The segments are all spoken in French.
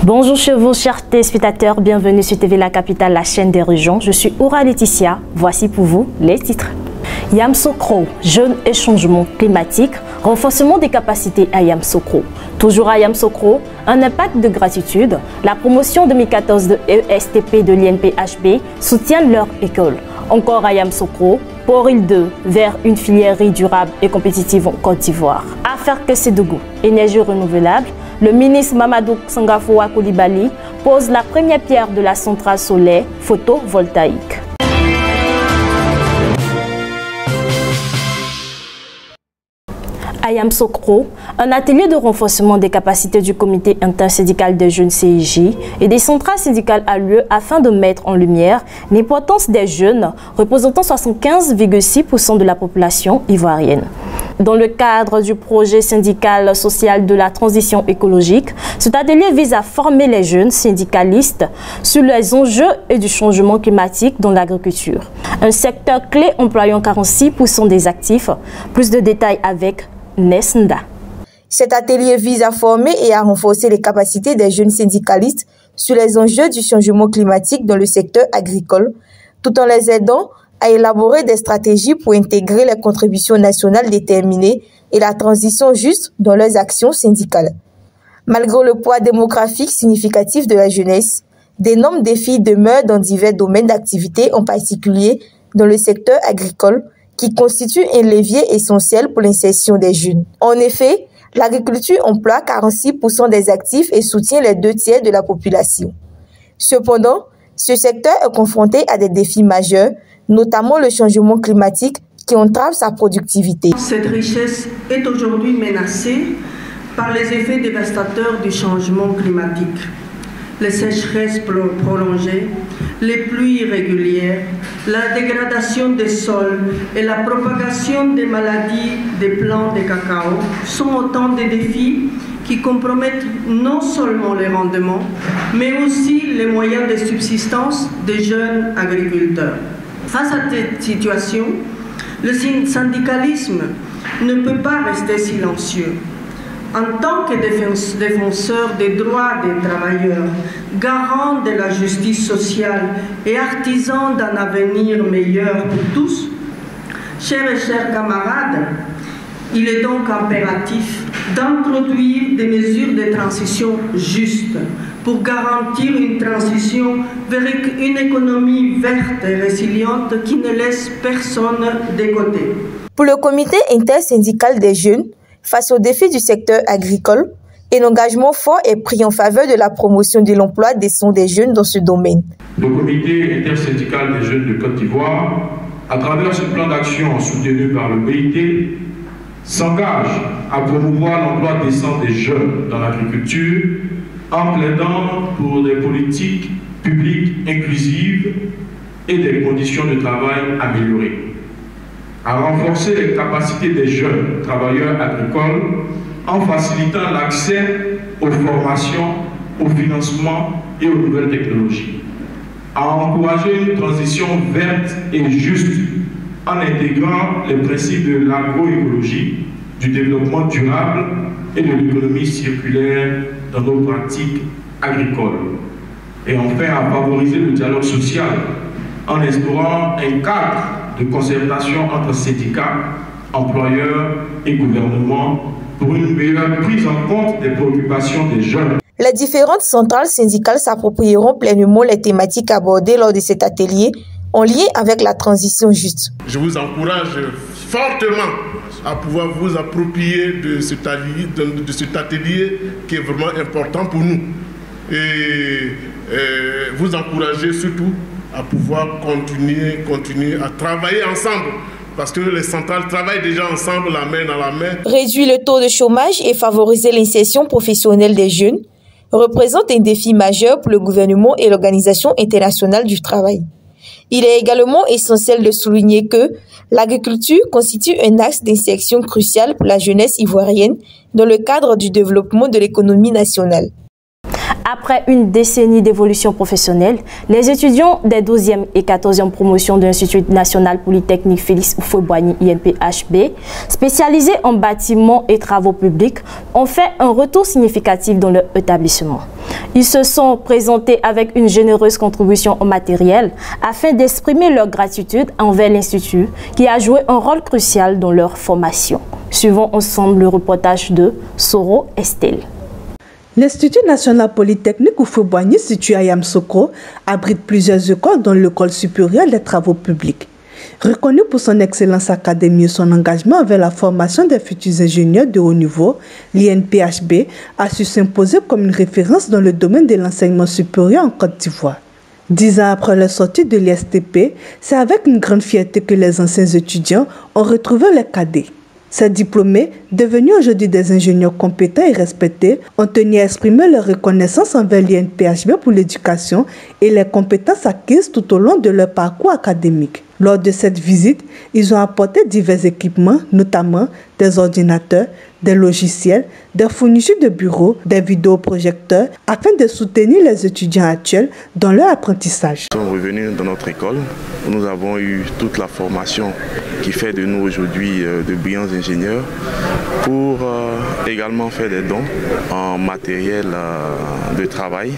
Bonjour chez vous, chers téléspectateurs, bienvenue sur TV La Capitale, la chaîne des régions. Je suis Aura Laetitia, voici pour vous les titres. Yamoussoukro, jeunes et changement climatique, renforcement des capacités à Yamoussoukro. Toujours à Yamoussoukro, un impact de gratitude, la promotion 2014 de ESTP de l'INPHB soutiennent leur école. Encore à Yamoussoukro, Poril 2 vers une filièrerie durable et compétitive en Côte d'Ivoire. Affaire Kessédougou, énergie renouvelable, le ministre Mamadou Sangafoua Coulibaly pose la première pierre de la centrale solaire photovoltaïque. À Yamoussoukro, un atelier de renforcement des capacités du comité intersyndical des jeunes CIJ et des centrales syndicales a lieu afin de mettre en lumière l'importance des jeunes représentant 75,6% de la population ivoirienne. Dans le cadre du projet syndical social de la transition écologique, cet atelier vise à former les jeunes syndicalistes sur les enjeux et du changement climatique dans l'agriculture. Un secteur clé employant 46% des actifs. Plus de détails avec Nesnda. Cet atelier vise à former et à renforcer les capacités des jeunes syndicalistes sur les enjeux du changement climatique dans le secteur agricole, tout en les aidant à élaborer des stratégies pour intégrer les contributions nationales déterminées et la transition juste dans leurs actions syndicales. Malgré le poids démographique significatif de la jeunesse, d'énormes défis demeurent dans divers domaines d'activité, en particulier dans le secteur agricole, qui constitue un levier essentiel pour l'insertion des jeunes. En effet, l'agriculture emploie 46% des actifs et soutient les 2/3 de la population. Cependant, ce secteur est confronté à des défis majeurs, notamment le changement climatique qui entrave sa productivité. Cette richesse est aujourd'hui menacée par les effets dévastateurs du changement climatique. Les sécheresses prolongées, les pluies irrégulières, la dégradation des sols et la propagation des maladies des plants de cacao sont autant de défis qui compromettent non seulement les rendements, mais aussi les moyens de subsistance des jeunes agriculteurs. Face à cette situation, le syndicalisme ne peut pas rester silencieux. En tant que défenseur des droits des travailleurs, garant de la justice sociale et artisan d'un avenir meilleur pour tous, chers et chers camarades, il est donc impératif d'introduire des mesures de transition justes pour garantir une transition vers une économie verte et résiliente qui ne laisse personne de côté. Pour le comité intersyndical des jeunes, face aux défis du secteur agricole, un engagement fort est pris en faveur de la promotion de l'emploi décent des jeunes dans ce domaine. Le comité intersyndical des jeunes de Côte d'Ivoire, à travers ce plan d'action soutenu par le BIT, s'engage à promouvoir l'emploi décent des jeunes dans l'agriculture en plaidant pour des politiques publiques inclusives et des conditions de travail améliorées, à renforcer les capacités des jeunes travailleurs agricoles en facilitant l'accès aux formations, au financement et aux nouvelles technologies, à encourager une transition verte et juste en intégrant les principes de l'agroécologie, du développement durable et de l'économie circulaire dans nos pratiques agricoles. Et enfin, à favoriser le dialogue social en instaurant un cadre de concertation entre syndicats, employeurs et gouvernement pour une meilleure prise en compte des préoccupations des jeunes. Les différentes centrales syndicales s'approprieront pleinement les thématiques abordées lors de cet atelier en lien avec la transition juste. Je vous encourage fortement à pouvoir vous approprier de cet atelier qui est vraiment important pour nous. Et vous encourager surtout à pouvoir continuer à travailler ensemble. Parce que les centrales travaillent déjà ensemble, la main dans la main. Réduire le taux de chômage et favoriser l'insertion professionnelle des jeunes représente un défi majeur pour le gouvernement et l'Organisation internationale du travail. Il est également essentiel de souligner que l'agriculture constitue un axe d'insertion crucial pour la jeunesse ivoirienne dans le cadre du développement de l'économie nationale. Après une décennie d'évolution professionnelle, les étudiants des 12e et 14e promotions de l'Institut national polytechnique Félix Houphouët-Boigny INPHB, spécialisés en bâtiments et travaux publics, ont fait un retour significatif dans leur établissement. Ils se sont présentés avec une généreuse contribution en matériel afin d'exprimer leur gratitude envers l'Institut qui a joué un rôle crucial dans leur formation. Suivons ensemble le reportage de Soro Estelle. L'Institut national polytechnique Houphouët-Boigny, situé à Yamoussoukro, abrite plusieurs écoles dont l'École supérieure des travaux publics. Reconnu pour son excellence académique et son engagement envers la formation des futurs ingénieurs de haut niveau, l'INPHB a su s'imposer comme une référence dans le domaine de l'enseignement supérieur en Côte d'Ivoire. 10 ans après la sortie de l'ISTP, c'est avec une grande fierté que les anciens étudiants ont retrouvé les cadets. Ces diplômés, devenus aujourd'hui des ingénieurs compétents et respectés, ont tenu à exprimer leur reconnaissance envers l'INPHB pour l'éducation et les compétences acquises tout au long de leur parcours académique. Lors de cette visite, ils ont apporté divers équipements, notamment des ordinateurs, des logiciels, des fournitures de bureaux, des vidéoprojecteurs, afin de soutenir les étudiants actuels dans leur apprentissage. Nous sommes revenus dans notre école où nous avons eu toute la formation qui fait de nous aujourd'hui de brillants ingénieurs pour également faire des dons en matériel de travail,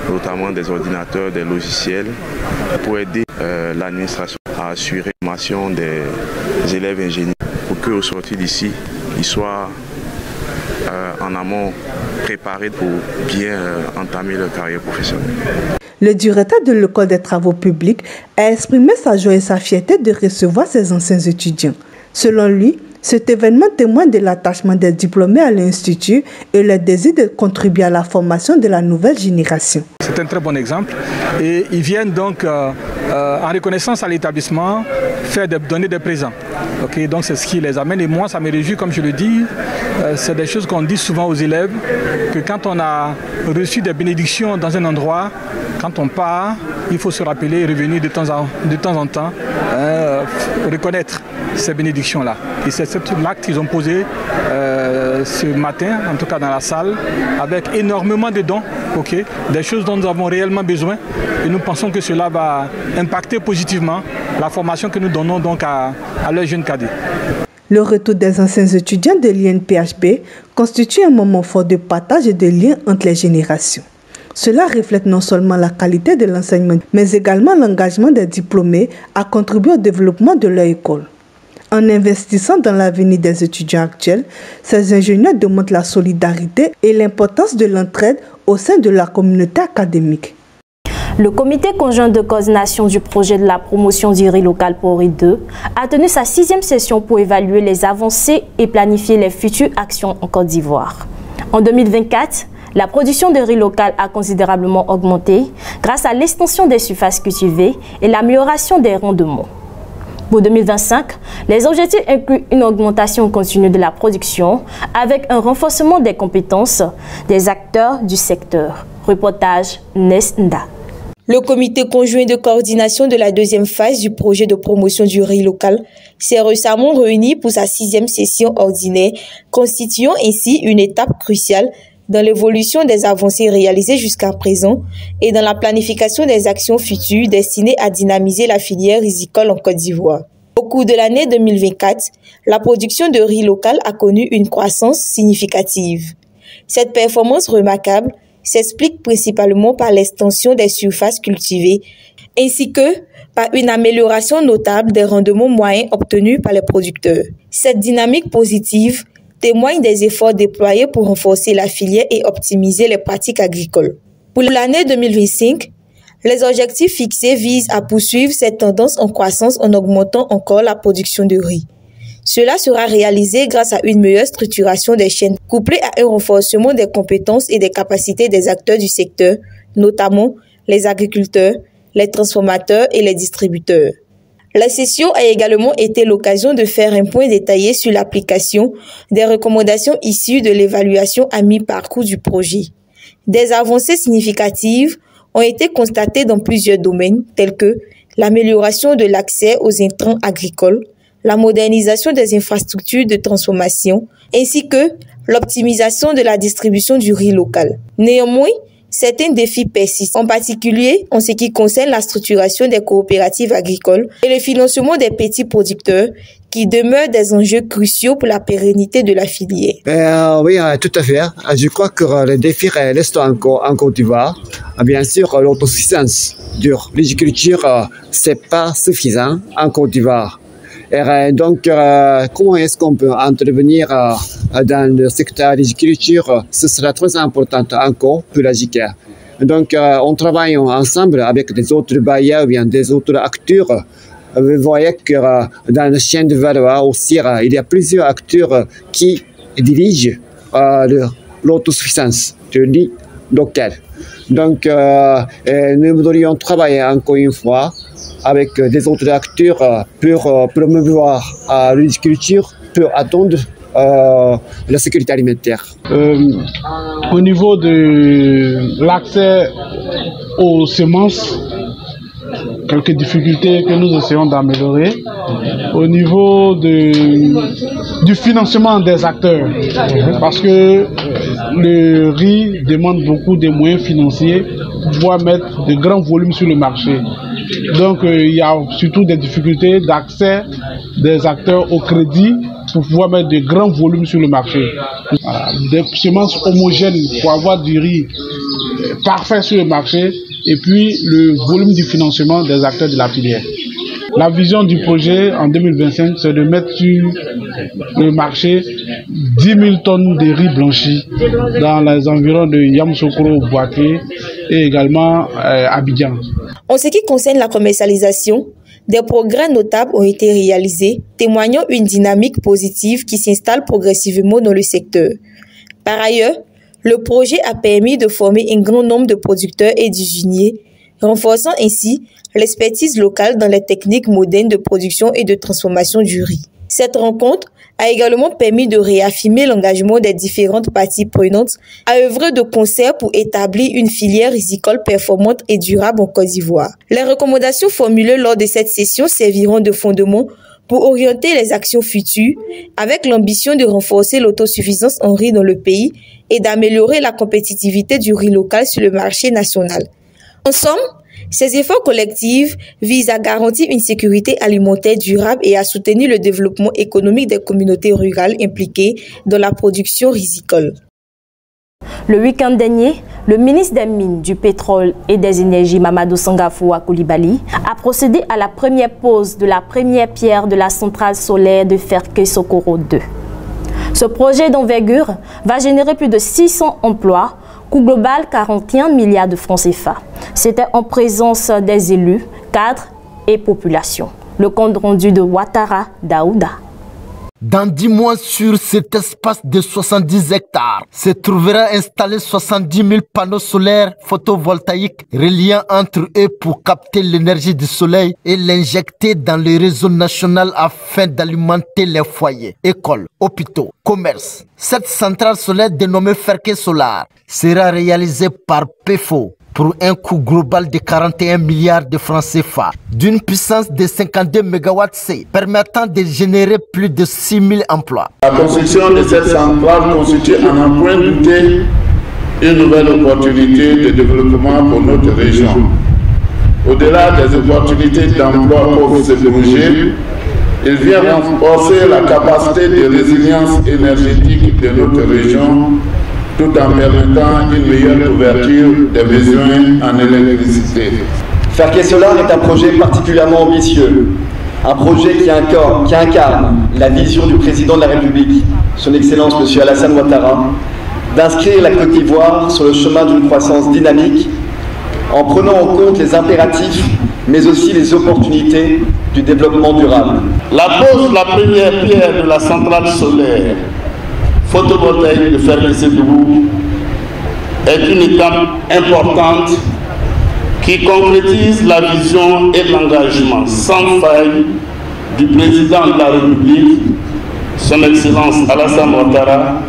notamment des ordinateurs, des logiciels, pour aider l'administration à assurer la formation des élèves ingénieurs pour qu'au sortir d'ici, ils soient en amont préparés pour bien entamer leur carrière professionnelle. Le directeur de l'École des travaux publics a exprimé sa joie et sa fierté de recevoir ses anciens étudiants. Selon lui, cet événement témoigne de l'attachement des diplômés à l'Institut et le désir de contribuer à la formation de la nouvelle génération. C'est un très bon exemple et ils viennent donc en reconnaissance à l'établissement donner des présents. Okay, donc c'est ce qui les amène et moi ça me réjouit, comme je le dis, c'est des choses qu'on dit souvent aux élèves, que quand on a reçu des bénédictions dans un endroit, quand on part, il faut se rappeler et revenir de temps en temps, reconnaître ces bénédictions-là. Et c'est l'acte qu'ils ont posé ce matin, en tout cas dans la salle, avec énormément de dons, okay, des choses dont nous avons réellement besoin. Et nous pensons que cela va impacter positivement la formation que nous donnons donc à leurs jeunes cadets. Le retour des anciens étudiants de l'INPHB constitue un moment fort de partage et de lien entre les générations. Cela reflète non seulement la qualité de l'enseignement, mais également l'engagement des diplômés à contribuer au développement de leur école. En investissant dans l'avenir des étudiants actuels, ces ingénieurs démontrent la solidarité et l'importance de l'entraide au sein de la communauté académique. Le comité conjoint de coordination du projet de la promotion du riz local Pori 2 a tenu sa 6e session pour évaluer les avancées et planifier les futures actions en Côte d'Ivoire. En 2024, la production de riz local a considérablement augmenté grâce à l'extension des surfaces cultivées et l'amélioration des rendements. Pour 2025, les objectifs incluent une augmentation continue de la production avec un renforcement des compétences des acteurs du secteur. Reportage Nesnda. Le comité conjoint de coordination de la 2e phase du projet de promotion du riz local s'est récemment réuni pour sa 6e session ordinaire, constituant ainsi une étape cruciale dans l'évolution des avancées réalisées jusqu'à présent et dans la planification des actions futures destinées à dynamiser la filière rizicole en Côte d'Ivoire. Au cours de l'année 2024, la production de riz local a connu une croissance significative. Cette performance remarquable s'explique principalement par l'extension des surfaces cultivées, ainsi que par une amélioration notable des rendements moyens obtenus par les producteurs. Cette dynamique positive témoigne des efforts déployés pour renforcer la filière et optimiser les pratiques agricoles. Pour l'année 2025, les objectifs fixés visent à poursuivre cette tendance en croissance en augmentant encore la production de riz. Cela sera réalisé grâce à une meilleure structuration des chaînes, couplée à un renforcement des compétences et des capacités des acteurs du secteur, notamment les agriculteurs, les transformateurs et les distributeurs. La session a également été l'occasion de faire un point détaillé sur l'application des recommandations issues de l'évaluation à mi-parcours du projet. Des avancées significatives ont été constatées dans plusieurs domaines tels que l'amélioration de l'accès aux intrants agricoles, la modernisation des infrastructures de transformation, ainsi que l'optimisation de la distribution du riz local. Néanmoins, certains défis persistent, en particulier en ce qui concerne la structuration des coopératives agricoles et le financement des petits producteurs qui demeurent des enjeux cruciaux pour la pérennité de la filière. Oui, tout à fait. Je crois que les défis restent encore en Côte d'Ivoire. Bien sûr, l'autosuffisance de l'agriculture, c'est pas suffisant en Côte d'Ivoire. Et donc, comment est-ce qu'on peut intervenir dans le secteur de l'agriculture? Ce sera très important encore pour la JICA. Donc, on travaille ensemble avec des autres bailleurs ou bien des autres acteurs. Vous voyez que dans la chaîne de valeur aussi, il y a plusieurs acteurs qui dirigent l'autosuffisance du riz local. Donc, nous voudrions travailler encore une fois avec des autres acteurs pour promouvoir l'agriculture, pour attendre la sécurité alimentaire. Au niveau de l'accès aux semences, quelques difficultés que nous essayons d'améliorer. Au niveau du financement des acteurs, parce que le riz demande beaucoup de moyens financiers pour pouvoir mettre de grands volumes sur le marché. Donc il y a surtout des difficultés d'accès des acteurs au crédit pour pouvoir mettre de grands volumes sur le marché. Voilà. Des semences homogènes pour avoir du riz parfait sur le marché, et puis le volume du financement des acteurs de la filière. La vision du projet en 2025, c'est de mettre sur le marché 10 000 tonnes de riz blanchi dans les environs de Yamoussoukro, Bouaké et également Abidjan. En ce qui concerne la commercialisation, des progrès notables ont été réalisés, témoignant une dynamique positive qui s'installe progressivement dans le secteur. Par ailleurs, le projet a permis de former un grand nombre de producteurs et d'usiniers, renforçant ainsi l'expertise locale dans les techniques modernes de production et de transformation du riz. Cette rencontre a également permis de réaffirmer l'engagement des différentes parties prenantes à œuvrer de concert pour établir une filière risicole performante et durable en Côte d'Ivoire. Les recommandations formulées lors de cette session serviront de fondement pour orienter les actions futures avec l'ambition de renforcer l'autosuffisance en riz dans le pays et d'améliorer la compétitivité du riz local sur le marché national. En somme, ces efforts collectifs visent à garantir une sécurité alimentaire durable et à soutenir le développement économique des communautés rurales impliquées dans la production risicole. Le week-end dernier, le ministre des Mines, du Pétrole et des Énergies, Mamadou Sangafoua Coulibaly, a procédé à la première pose de la première pierre de la centrale solaire de Ferké-Sokoro 2. Ce projet d'envergure va générer plus de 600 emplois, coût global 41 milliards de francs CFA. C'était en présence des élus, cadres et populations. Le compte rendu de Ouattara Daouda. Dans 10 mois, sur cet espace de 70 hectares, se trouvera installé 70 000 panneaux solaires photovoltaïques reliant entre eux pour capter l'énergie du soleil et l'injecter dans le réseau national afin d'alimenter les foyers, écoles, hôpitaux, commerces. Cette centrale solaire dénommée Ferké Solar sera réalisée par PEFO pour un coût global de 41 milliards de francs CFA, d'une puissance de 52 MWc, permettant de générer plus de 6 000 emplois. La construction de cette centrale constitue à n'en point douter une nouvelle opportunité de développement pour notre région. Au-delà des opportunités d'emploi pour ce projet, il vient renforcer la capacité de résilience énergétique de notre région, tout en permettant une meilleure couverture des besoins en électricité. Ferké Solar est un projet particulièrement ambitieux, un projet qui incarne la vision du président de la République, son Excellence M. Alassane Ouattara, d'inscrire la Côte d'Ivoire sur le chemin d'une croissance dynamique en prenant en compte les impératifs, mais aussi les opportunités du développement durable. La pose de la première pierre de la centrale solaire photovoltaïque de Ferké-Sokoro est une étape importante qui concrétise la vision et l'engagement sans faille du président de la République, son Excellence Alassane Ouattara,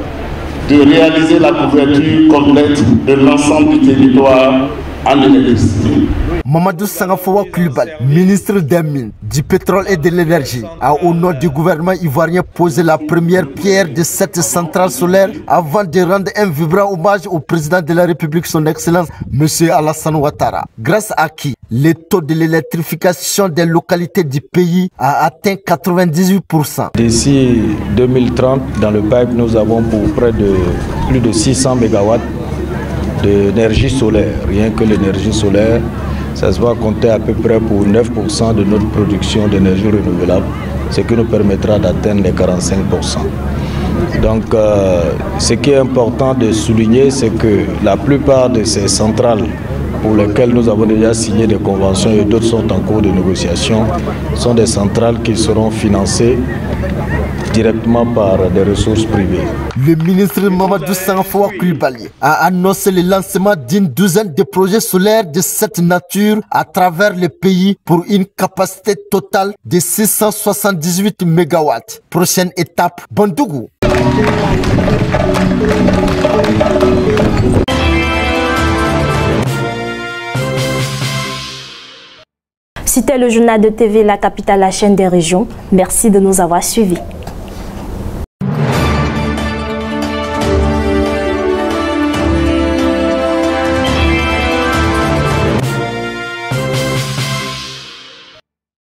de réaliser la couverture complète de l'ensemble du territoire en électricité. Mamadou Sangafoua Koulibaly, ministre des Mines, du Pétrole et de l'Énergie, a au nom du gouvernement ivoirien posé la première pierre de cette centrale solaire avant de rendre un vibrant hommage au président de la République, son Excellence, M. Alassane Ouattara. Grâce à qui le taux de l'électrification des localités du pays a atteint 98%. D'ici 2030, dans le pipe, nous avons pour près de plus de 600 MW d'énergie solaire. Rien que l'énergie solaire, ça se va compter à peu près pour 9% de notre production d'énergie renouvelable, ce qui nous permettra d'atteindre les 45%. Donc, ce qui est important de souligner, c'est que la plupart de ces centrales pour lesquelles nous avons déjà signé des conventions et d'autres sont en cours de négociation, sont des centrales qui seront financées directement par des ressources privées. Le ministre Mamadou Sangafoua Koulibaly a annoncé le lancement d'une douzaine de projets solaires de cette nature à travers le pays pour une capacité totale de 678 MW. Prochaine étape, Bandougou. C'était le journal de TV La Capitale, la chaîne des régions. Merci de nous avoir suivis.